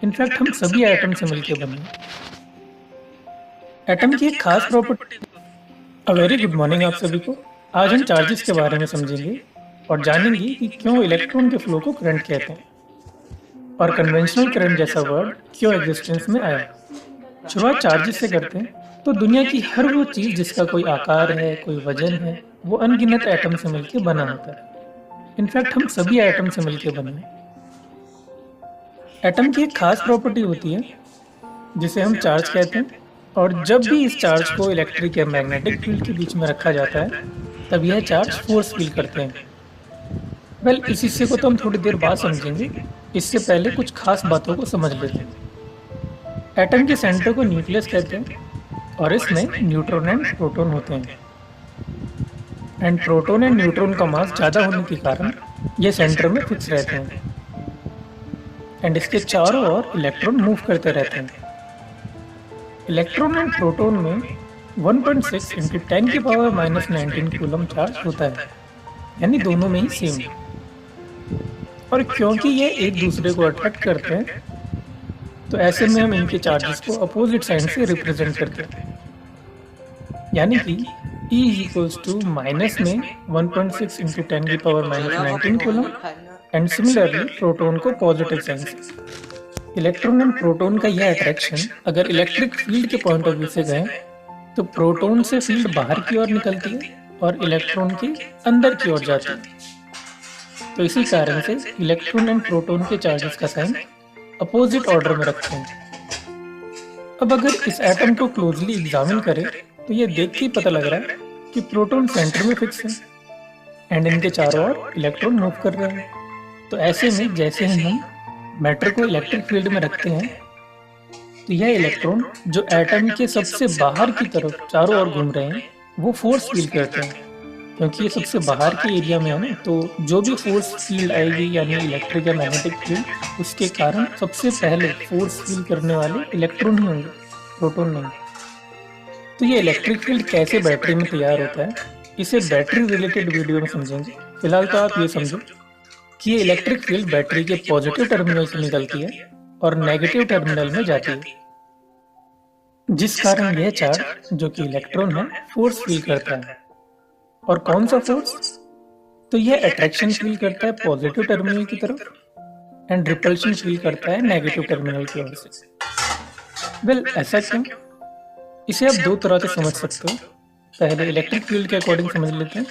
In fact हम सभी atom से मिलकर बने हैं। एटम की एक खास property. A very good morning आप सभी को। आज हम चार्जेस के बारे में समझेंगे और जानेंगे कि क्यों इलेक्ट्रॉन के फ्लो को करंट कहते हैं और कन्वेंशनल करंट जैसा वर्ड क्यों एग्जिस्टेंस में आया। शुरुआत चार्जेस से करते हैं तो दुनिया की हर वो चीज जिसका कोई आकार है, कोई वजन है, वो अनगिनत एटम से मिलकर बना होता है। इनफैक्ट हम सभी एटम से मिलकर बने हैं। एटम की एक खास प्रॉपर्टी होती है जिसे हम चार्ज कहते हैं, और जब भी इस चार्ज को इलेक्ट्रिक या मैग्नेटिक फील्ड के बीच में रखा जाता है तब यह चार्ज फोर्स फील करते हैं। वेल, इस हिस्से को तो हम थोड़ी देर बाद समझेंगे। इससे पहले कुछ खास बातों को समझ लेते हैं। एटम के सेंटर को न्यूक्लियस कहते हैं और इसमें न्यूट्रॉन एंड प्रोटॉन होते हैं। एंड प्रोटॉन एंड न्यूट्रॉन का मास ज़्यादा होने के कारण ये सेंटर में फिक्स रहते हैं एंड इसके चारों ओर इलेक्ट्रॉन मूव करते रहते हैं। इलेक्ट्रॉन एंड प्रोटॉन में 1.6 इंटू 10 की पावर -19 कूलम चार्ज होता है, यानी दोनों में ही सेम। और क्योंकि ये एक दूसरे को अट्रैक्ट करते हैं तो ऐसे में हम इनके चार्जेस को अपोजिट साइड से रिप्रेजेंट करते हैं, यानी कि E = माइनस में 1.6 इंटू 10 की power -19 coulomb and similarly proton को पॉजिटिव साइन से। इलेक्ट्रॉन एंड प्रोटॉन का यह अट्रैक्शन अगर इलेक्ट्रिक फील्ड के पॉइंट ऑफ व्यू से गए तो प्रोटॉन से फील्ड बाहर की ओर निकलती है और इलेक्ट्रॉन के अंदर की ओर जाती है। तो इसी कारण से इलेक्ट्रॉन एंड प्रोटॉन के चार्जेस का साइन अपोजिट ऑर्डर में रखते हैं। अब अगर इस एटम को क्लोजली एग्जामिन करें तो ये देख के ही पता लग रहा है कि प्रोटॉन सेंटर में फिक्स है एंड इनके चारों ओर इलेक्ट्रॉन मूव कर रहे हैं। तो ऐसे में जैसे ही हम मैटर को इलेक्ट्रिक फील्ड में रखते हैं तो यह इलेक्ट्रॉन जो एटम के सबसे बाहर की तरफ चारों ओर घूम रहे हैं वो फोर्स फील करते हैं। क्योंकि ये सबसे बाहर के एरिया में है ना, तो जो भी फोर्स फील्ड आएगी यानी इलेक्ट्रिक या मैग्नेटिक फील्ड, उसके कारण सबसे पहले फोर्स फील करने वाले इलेक्ट्रॉन ही होंगे, प्रोटॉन नहीं। तो ये इलेक्ट्रिक फील्ड कैसे बैटरी में तैयार होता है इसे बैटरी रिलेटेड वीडियो में समझेंगे। फिलहाल तो आप ये समझो कि ये इलेक्ट्रिक फील्ड बैटरी के पॉजिटिव टर्मिनल से निकलती है और नेगेटिव टर्मिनल में जाती है, जिस कारण यह चार्ज जो कि इलेक्ट्रॉन है फोर्स फील करता है। और कौन सा फोर्स? तो यह अट्रैक्शन फील करता है पॉजिटिव टर्मिनल की तरफ एंड रिपल्शन फील करता है नेगेटिव टर्मिनल की ओर से। वेल, ऐसा क्यों? इसे आप दो तरह से समझ सकते हो। पहले इलेक्ट्रिक फील्ड के अकॉर्डिंग समझ लेते हैं।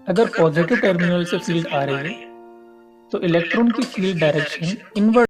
अगर पॉजिटिव टर्मिनल से फील्ड आ रही है तो इलेक्ट्रॉन की फील्ड डायरेक्शन इनवर्ट